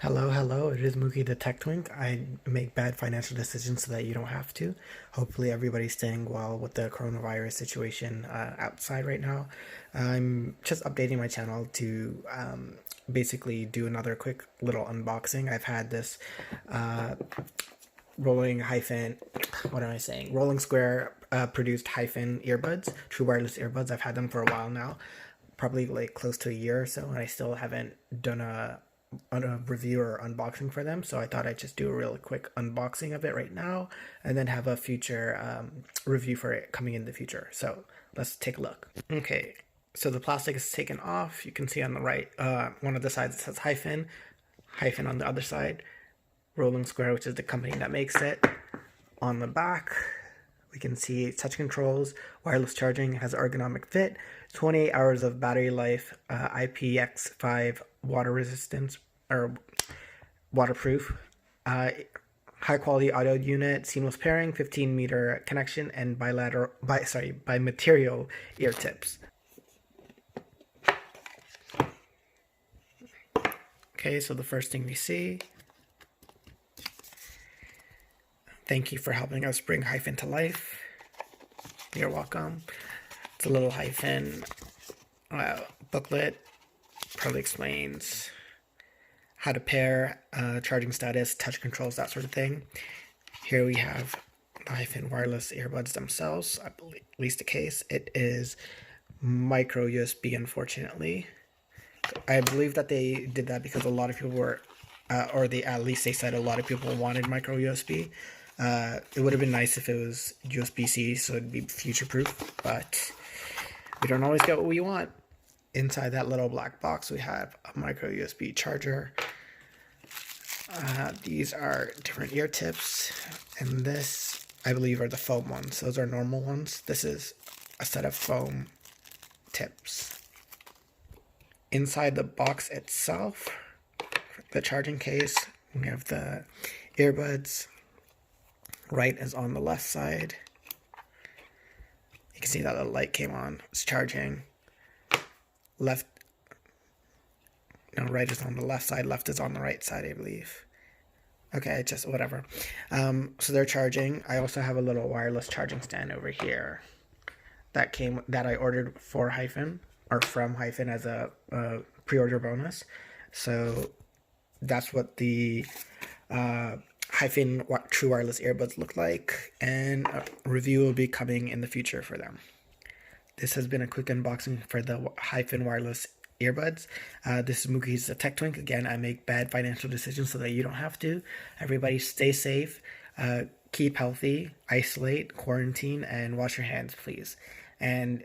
Hello, it is Mookie the Tech Twink. I make bad financial decisions so that you don't have to. Hopefully, everybody's staying well with the coronavirus situation outside right now. I'm just updating my channel to basically do another quick little unboxing. I've had this uh, rolling hyphen, what am I saying? Rolling Square produced hyphen earbuds, true wireless earbuds. I've had them for a while now, probably like close to a year or so, and I still haven't done a review or unboxing for them. So I thought I'd just do a really quick unboxing of it right now, and then have a future review for it coming in the future. So let's take a look. Okay, so the plastic is taken off. You can see on the right, one of the sides it says hyphen on the other side. Rolling Square, which is the company that makes it. On the back, we can see touch controls, wireless charging, has ergonomic fit, 28 hours of battery life, IPX5 water resistance or waterproof, high quality audio unit, seamless pairing, 15-meter connection, and bimaterial ear tips. Okay, so the first thing we see. Thank you for helping us bring Hyphen to life. You're welcome. It's a little Hyphen booklet. Probably explains how to pair, charging status, touch controls, that sort of thing. Here we have the Hyphen wireless earbuds themselves. I believe, at least the case. It is micro USB, unfortunately. I believe that they did that because a lot of people were, or they at least they said a lot of people wanted micro USB. It would have been nice if it was USB-C, so it'd be future-proof, but we don't always get what we want. Inside that little black box, we have a micro USB charger. These are different ear tips, and this, I believe, are the foam ones. Those are normal ones. This is a set of foam tips. Inside the box itself, the charging case, we have the earbuds. Right is on the left side. You can see that the light came on. It's charging. Left, no, right is on the left side. Left is on the right side, I believe. Okay, just whatever. So they're charging. I also have a little wireless charging stand over here that I ordered for Hyphen or from Hyphen as a pre-order bonus. So that's what the Hyphen true wireless earbuds look like, and a review will be coming in the future for them. This has been a quick unboxing for the Hyphen wireless earbuds. This is Mookie's the Tech Twink. Again, I make bad financial decisions so that you don't have to. Everybody stay safe, keep healthy, isolate, quarantine, and wash your hands, please. And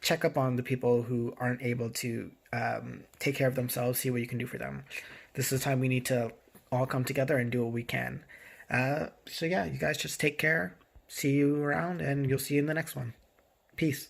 check up on the people who aren't able to take care of themselves, see what you can do for them. This is the time we need to all come together and do what we can. So yeah, you guys just take care. See you around, and you'll see you in the next one. Peace.